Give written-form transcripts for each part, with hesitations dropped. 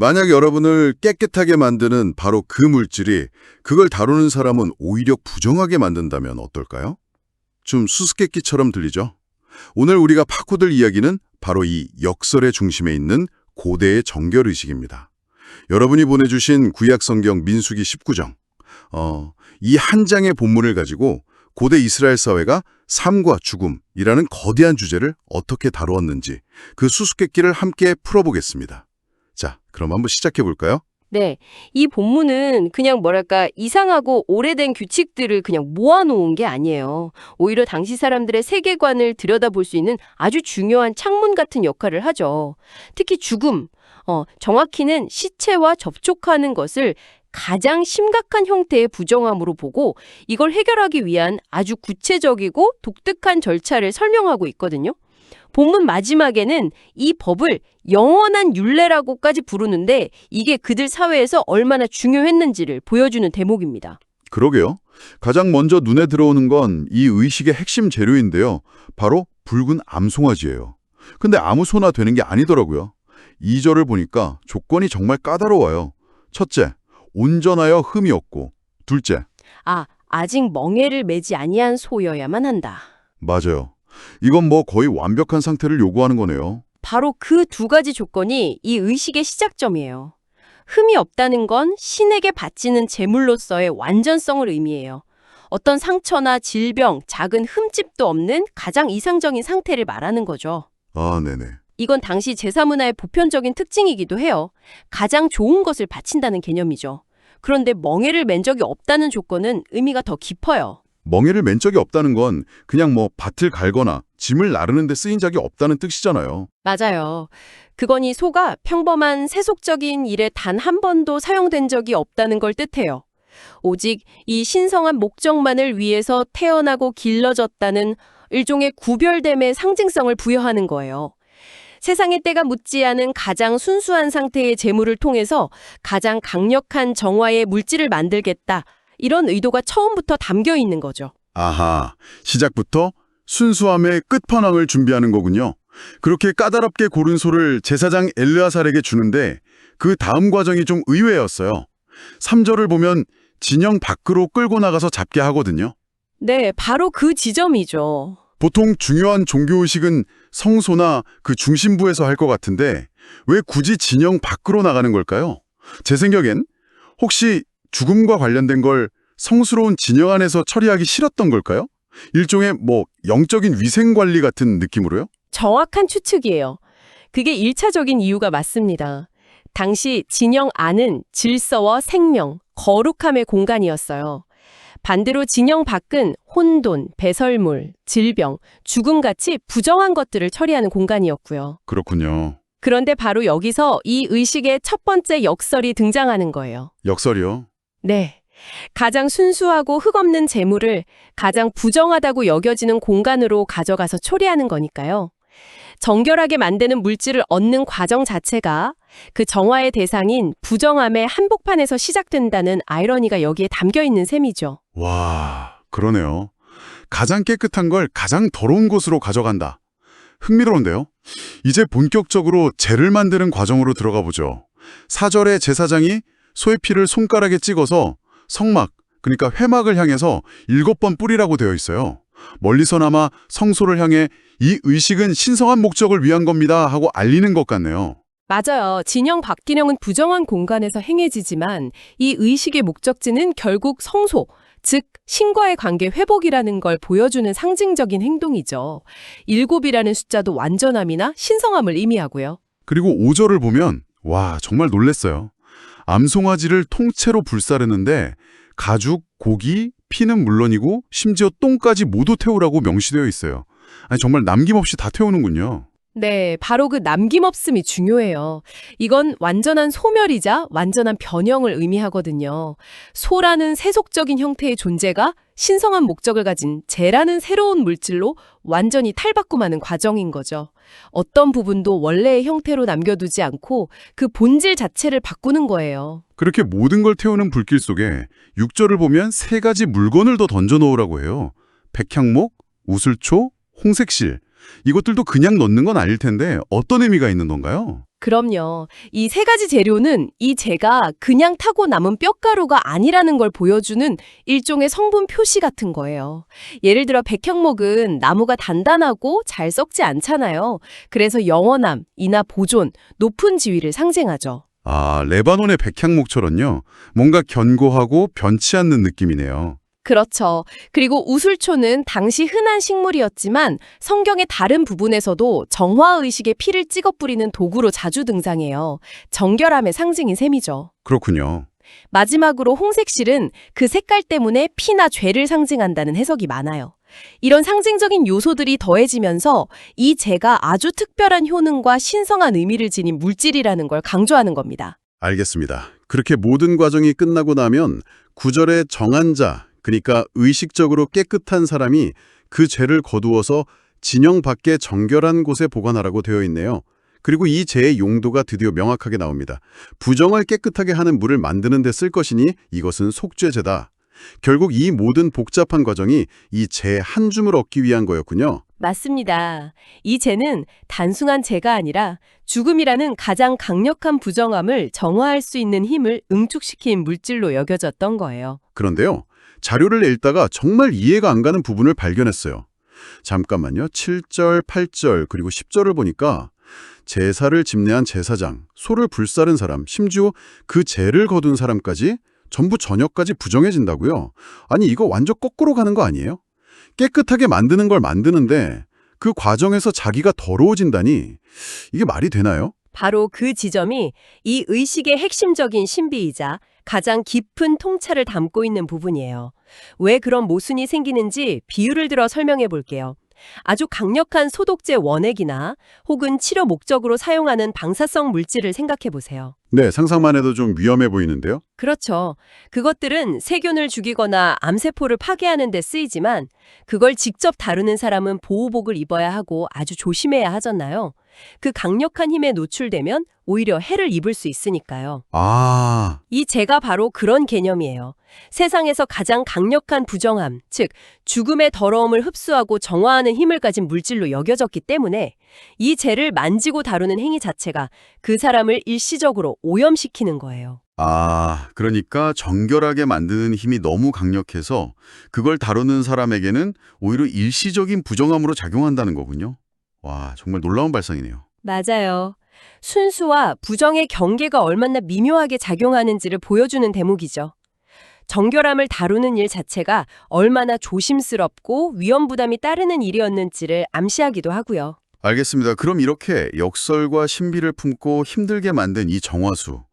만약 여러분을 깨끗하게 만드는 바로 그 물질이 그걸 다루는 사람은 오히려 부정하게 만든다면 어떨까요? 좀 수수께끼처럼 들리죠? 오늘 우리가 파고들 이야기는 바로 이 역설의 중심에 있는 고대의 정결의식입니다. 여러분이 보내주신 구약성경 민수기 19장. 이 한 장의 본문을 가지고 고대 이스라엘 사회가 삶과 죽음이라는 거대한 주제를 어떻게 다루었는지 그 수수께끼를 함께 풀어보겠습니다. 자, 그럼 한번 시작해 볼까요? 네, 이 본문은 그냥 이상하고 오래된 규칙들을 그냥 모아놓은 게 아니에요. 오히려 당시 사람들의 세계관을 들여다볼 수 있는 아주 중요한 창문 같은 역할을 하죠. 특히 죽음, 정확히는 시체와 접촉하는 것을 가장 심각한 형태의 부정함으로 보고 이걸 해결하기 위한 아주 구체적이고 독특한 절차를 설명하고 있거든요. 본문 마지막에는 이 법을 영원한 율례라고까지 부르는데 이게 그들 사회에서 얼마나 중요했는지를 보여주는 대목입니다. 그러게요. 가장 먼저 눈에 들어오는 건 이 의식의 핵심 재료인데요. 바로 붉은 암송아지예요. 근데 아무 소나 되는 게 아니더라고요. 2절을 보니까 조건이 정말 까다로워요. 첫째, 온전하여 흠이 없고. 둘째, 아직 멍에를 매지 아니한 소여야만 한다. 맞아요. 이건 거의 완벽한 상태를 요구하는 거네요. 바로 그 두 가지 조건이 이 의식의 시작점이에요. 흠이 없다는 건 신에게 바치는 제물로서의 완전성을 의미해요. 어떤 상처나 질병, 작은 흠집도 없는 가장 이상적인 상태를 말하는 거죠. 네네. 이건 당시 제사 문화의 보편적인 특징이기도 해요. 가장 좋은 것을 바친다는 개념이죠. 그런데 멍에를 맨 적이 없다는 조건은 의미가 더 깊어요. 멍에를 맨 적이 없다는 건 그냥 밭을 갈거나 짐을 나르는 데 쓰인 적이 없다는 뜻이잖아요. 맞아요. 그건 이 소가 평범한 세속적인 일에 단 한 번도 사용된 적이 없다는 걸 뜻해요. 오직 이 신성한 목적만을 위해서 태어나고 길러졌다는 일종의 구별됨의 상징성을 부여하는 거예요. 세상의 때가 묻지 않은 가장 순수한 상태의 제물을 통해서 가장 강력한 정화의 물질을 만들겠다. 이런 의도가 처음부터 담겨 있는 거죠. 아하, 시작부터 순수함의 끝판왕을 준비하는 거군요. 그렇게 까다롭게 고른 소를 제사장 엘르아살에게 주는데 그 다음 과정이 좀 의외였어요. 3절을 보면 진영 밖으로 끌고 나가서 잡게 하거든요. 네, 바로 그 지점이죠. 보통 중요한 종교의식은 성소나 그 중심부에서 할 것 같은데 왜 굳이 진영 밖으로 나가는 걸까요? 제 생각엔 혹시 죽음과 관련된 걸 성스러운 진영 안에서 처리하기 싫었던 걸까요? 일종의 영적인 위생관리 같은 느낌으로요? 정확한 추측이에요. 그게 1차적인 이유가 맞습니다. 당시 진영 안은 질서와 생명, 거룩함의 공간이었어요. 반대로 진영 밖은 혼돈, 배설물, 질병, 죽음같이 부정한 것들을 처리하는 공간이었고요. 그렇군요. 그런데 바로 여기서 이 의식의 첫 번째 역설이 등장하는 거예요. 역설이요? 네. 가장 순수하고 흙없는 재물을 가장 부정하다고 여겨지는 공간으로 가져가서 초래하는 거니까요. 정결하게 만드는 물질을 얻는 과정 자체가 그 정화의 대상인 부정함의 한복판에서 시작된다는 아이러니가 여기에 담겨 있는 셈이죠. 와, 그러네요. 가장 깨끗한 걸 가장 더러운 곳으로 가져간다. 흥미로운데요? 이제 본격적으로 제를 만드는 과정으로 들어가 보죠. 4절에 제사장이 소의 피를 손가락에 찍어서 성막, 그러니까 회막을 향해서 7번 뿌리라고 되어 있어요. 멀리서나마 성소를 향해 이 의식은 신성한 목적을 위한 겁니다 하고 알리는 것 같네요. 맞아요. 진영 박기령은 부정한 공간에서 행해지지만 이 의식의 목적지는 결국 성소, 즉 신과의 관계 회복이라는 걸 보여주는 상징적인 행동이죠. 7이라는 숫자도 완전함이나 신성함을 의미하고요. 그리고 5절을 보면 와, 정말 놀랐어요. 암송아지를 통째로 불사르는데 가죽, 고기, 피는 물론이고 심지어 똥까지 모두 태우라고 명시되어 있어요. 정말 남김없이 다 태우는군요. 네, 바로 그 남김없음이 중요해요. 이건 완전한 소멸이자 완전한 변형을 의미하거든요. 소라는 세속적인 형태의 존재가 신성한 목적을 가진 재라는 새로운 물질로 완전히 탈바꿈하는 과정인 거죠. 어떤 부분도 원래의 형태로 남겨두지 않고 그 본질 자체를 바꾸는 거예요. 그렇게 모든 걸 태우는 불길 속에 6절을 보면 3가지 물건을 더 던져 놓으라고 해요. 백향목, 우슬초, 홍색실. 이것들도 그냥 넣는 건 아닐 텐데 어떤 의미가 있는 건가요? 그럼요. 이 세 가지 재료는 이 재가 그냥 타고 남은 뼈가루가 아니라는 걸 보여주는 일종의 성분 표시 같은 거예요. 예를 들어 백향목은 나무가 단단하고 잘 썩지 않잖아요. 그래서 영원함, 이나 보존, 높은 지위를 상징하죠. 아, 레바논의 백향목처럼요. 뭔가 견고하고 변치 않는 느낌이네요. 그렇죠. 그리고 우술초는 당시 흔한 식물이었지만 성경의 다른 부분에서도 정화의식에 피를 찍어 뿌리는 도구로 자주 등장해요. 정결함의 상징인 셈이죠. 그렇군요. 마지막으로 홍색실은 그 색깔 때문에 피나 죄를 상징한다는 해석이 많아요. 이런 상징적인 요소들이 더해지면서 이 재가 아주 특별한 효능과 신성한 의미를 지닌 물질이라는 걸 강조하는 겁니다. 알겠습니다. 그렇게 모든 과정이 끝나고 나면 구절의 정한 자, 그러니까 의식적으로 깨끗한 사람이 그 죄를 거두어서 진영 밖의 정결한 곳에 보관하라고 되어 있네요. 그리고 이 죄의 용도가 드디어 명확하게 나옵니다. 부정을 깨끗하게 하는 물을 만드는 데 쓸 것이니 이것은 속죄제다. 결국 이 모든 복잡한 과정이 이 죄 한 줌을 얻기 위한 거였군요. 맞습니다. 이 재는 단순한 재가 아니라 죽음이라는 가장 강력한 부정함을 정화할 수 있는 힘을 응축시킨 물질로 여겨졌던 거예요. 그런데요. 자료를 읽다가 정말 이해가 안 가는 부분을 발견했어요. 잠깐만요. 7절, 8절, 그리고 10절을 보니까 제사를 집례한 제사장, 소를 불사른 사람, 심지어 그 죄를 거둔 사람까지 전부 저녁까지 부정해진다고요? 아니 이거 완전 거꾸로 가는 거 아니에요? 깨끗하게 만드는 걸 만드는데 그 과정에서 자기가 더러워진다니 이게 말이 되나요? 바로 그 지점이 이 의식의 핵심적인 신비이자 가장 깊은 통찰을 담고 있는 부분이에요. 왜 그런 모순이 생기는지 비유를 들어 설명해 볼게요. 아주 강력한 소독제 원액이나 혹은 치료 목적으로 사용하는 방사성 물질을 생각해 보세요. 네, 상상만 해도 좀 위험해 보이는데요. 그렇죠. 그것들은 세균을 죽이거나 암세포를 파괴하는 데 쓰이지만 그걸 직접 다루는 사람은 보호복을 입어야 하고 아주 조심해야 하잖아요. 그 강력한 힘에 노출되면 오히려 해를 입을 수 있으니까요. 아, 이 재가 바로 그런 개념이에요. 세상에서 가장 강력한 부정함, 즉 죽음의 더러움을 흡수하고 정화하는 힘을 가진 물질로 여겨졌기 때문에 이 재를 만지고 다루는 행위 자체가 그 사람을 일시적으로 오염시키는 거예요. 그러니까 정결하게 만드는 힘이 너무 강력해서 그걸 다루는 사람에게는 오히려 일시적인 부정함으로 작용한다는 거군요. 와, 정말 놀라운 발상이네요. 맞아요. 순수와 부정의 경계가 얼마나 미묘하게 작용하는지를 보여주는 대목이죠. 정결함을 다루는 일 자체가 얼마나 조심스럽고 위험 부담이 따르는 일이었는지를 암시하기도 하고요. 알겠습니다. 그럼 이렇게 역설과 신비를 품고 힘들게 만든 이 정화수,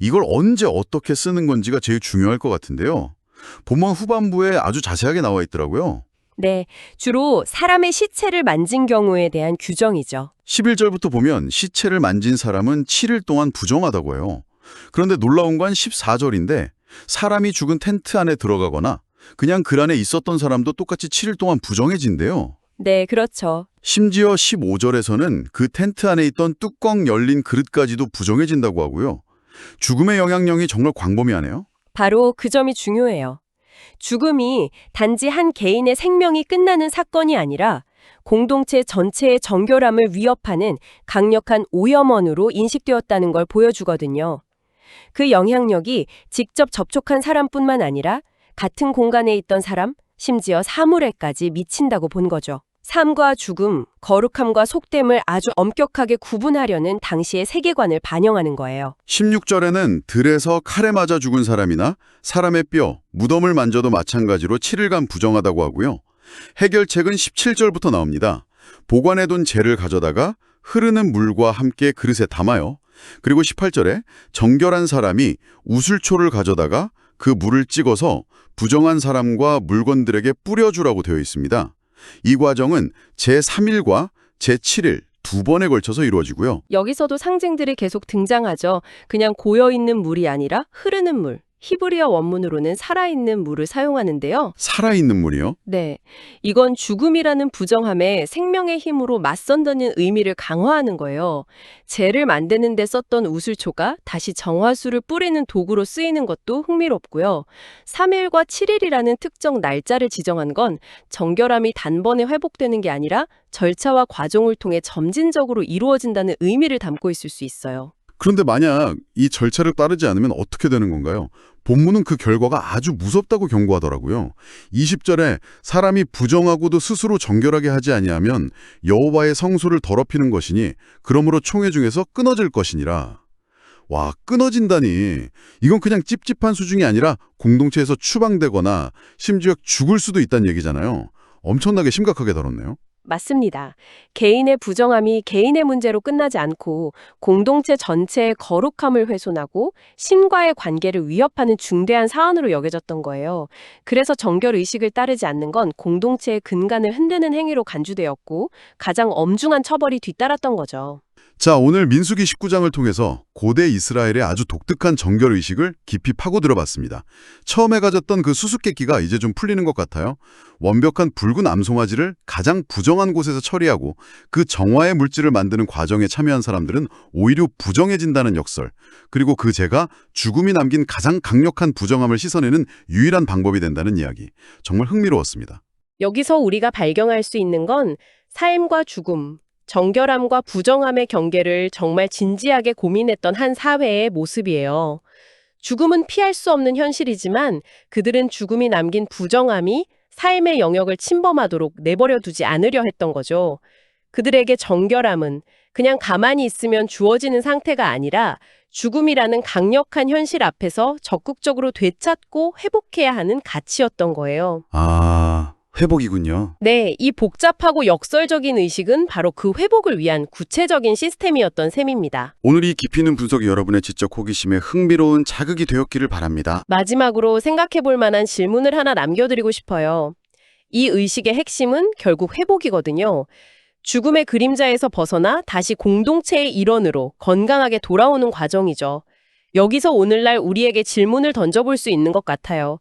이걸 언제 어떻게 쓰는 건지가 제일 중요할 것 같은데요. 본문 후반부에 아주 자세하게 나와 있더라고요. 네, 주로 사람의 시체를 만진 경우에 대한 규정이죠. 11절부터 보면 시체를 만진 사람은 7일 동안 부정하다고 해요. 그런데 놀라운 건 14절인데 사람이 죽은 텐트 안에 들어가거나 그냥 그 안에 있었던 사람도 똑같이 7일 동안 부정해진대요. 네, 그렇죠. 심지어 15절에서는 그 텐트 안에 있던 뚜껑 열린 그릇까지도 부정해진다고 하고요. 죽음의 영향력이 정말 광범위하네요. 바로 그 점이 중요해요. 죽음이 단지 한 개인의 생명이 끝나는 사건이 아니라 공동체 전체의 정결함을 위협하는 강력한 오염원으로 인식되었다는 걸 보여주거든요. 그 영향력이 직접 접촉한 사람뿐만 아니라 같은 공간에 있던 사람, 심지어 사물에까지 미친다고 본 거죠. 삶과 죽음, 거룩함과 속됨을 아주 엄격하게 구분하려는 당시의 세계관을 반영하는 거예요. 16절에는 들에서 칼에 맞아 죽은 사람이나 사람의 뼈, 무덤을 만져도 마찬가지로 7일간 부정하다고 하고요. 해결책은 17절부터 나옵니다. 보관해둔 재를 가져다가 흐르는 물과 함께 그릇에 담아요. 그리고 18절에 정결한 사람이 우슬초를 가져다가 그 물을 찍어서 부정한 사람과 물건들에게 뿌려주라고 되어 있습니다. 이 과정은 제3일과 제7일 두 번에 걸쳐서 이루어지고요. 여기서도 상징들이 계속 등장하죠. 그냥 고여있는 물이 아니라 흐르는 물, 히브리어 원문으로는 살아있는 물을 사용하는데요. 살아있는 물이요? 네. 이건 죽음이라는 부정함에 생명의 힘으로 맞선다는 의미를 강화하는 거예요. 재를 만드는 데 썼던 우슬초가 다시 정화수를 뿌리는 도구로 쓰이는 것도 흥미롭고요. 3일과 7일이라는 특정 날짜를 지정한 건 정결함이 단번에 회복되는 게 아니라 절차와 과정을 통해 점진적으로 이루어진다는 의미를 담고 있을 수 있어요. 그런데 만약 이 절차를 따르지 않으면 어떻게 되는 건가요? 본문은 그 결과가 아주 무섭다고 경고하더라고요. 20절에 사람이 부정하고도 스스로 정결하게 하지 아니하면 여호와의 성소를 더럽히는 것이니 그러므로 총회 중에서 끊어질 것이니라. 와, 끊어진다니. 이건 그냥 찝찝한 수준이 아니라 공동체에서 추방되거나 심지어 죽을 수도 있다는 얘기잖아요. 엄청나게 심각하게 다뤘네요. 맞습니다. 개인의 부정함이 개인의 문제로 끝나지 않고 공동체 전체의 거룩함을 훼손하고 신과의 관계를 위협하는 중대한 사안으로 여겨졌던 거예요. 그래서 정결 의식을 따르지 않는 건 공동체의 근간을 흔드는 행위로 간주되었고 가장 엄중한 처벌이 뒤따랐던 거죠. 자, 오늘 민수기 19장을 통해서 고대 이스라엘의 아주 독특한 정결의식을 깊이 파고 들어봤습니다. 처음에 가졌던 그 수수께끼가 이제 좀 풀리는 것 같아요. 완벽한 붉은 암송아지를 가장 부정한 곳에서 처리하고 그 정화의 물질을 만드는 과정에 참여한 사람들은 오히려 부정해진다는 역설, 그리고 그 죄가 죽음이 남긴 가장 강력한 부정함을 씻어내는 유일한 방법이 된다는 이야기. 정말 흥미로웠습니다. 여기서 우리가 발견할 수 있는 건 삶과 죽음, 정결함과 부정함의 경계를 정말 진지하게 고민했던 한 사회의 모습이에요. 죽음은 피할 수 없는 현실이지만 그들은 죽음이 남긴 부정함이 삶의 영역을 침범하도록 내버려 두지 않으려 했던 거죠. 그들에게 정결함은 그냥 가만히 있으면 주어지는 상태가 아니라 죽음이라는 강력한 현실 앞에서 적극적으로 되찾고 회복해야 하는 가치였던 거예요. 아, 회복이군요. 네, 이 복잡하고 역설적인 의식은 바로 그 회복을 위한 구체적인 시스템이었던 셈입니다. 오늘 이 깊이 있는 분석이 여러분의 지적 호기심에 흥미로운 자극이 되었기를 바랍니다. 마지막으로 생각해 볼 만한 질문을 하나 남겨드리고 싶어요. 이 의식의 핵심은 결국 회복이거든요. 죽음의 그림자에서 벗어나 다시 공동체의 일원으로 건강하게 돌아오는 과정이죠. 여기서 오늘날 우리에게 질문을 던져볼 수 있는 것 같아요.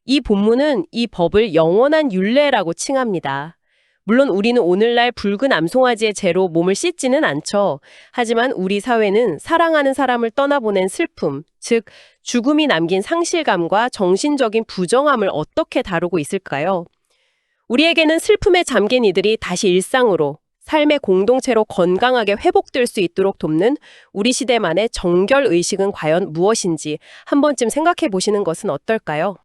이 본문은 이 법을 영원한 율례라고 칭합니다. 물론 우리는 오늘날 붉은 암송아지의 죄로 몸을 씻지는 않죠. 하지만 우리 사회는 사랑하는 사람을 떠나보낸 슬픔, 즉 죽음이 남긴 상실감과 정신적인 부정함을 어떻게 다루고 있을까요? 우리에게는 슬픔에 잠긴 이들이 다시 일상으로, 삶의 공동체로 건강하게 회복될 수 있도록 돕는 우리 시대만의 정결 의식은 과연 무엇인지 한 번쯤 생각해 보시는 것은 어떨까요?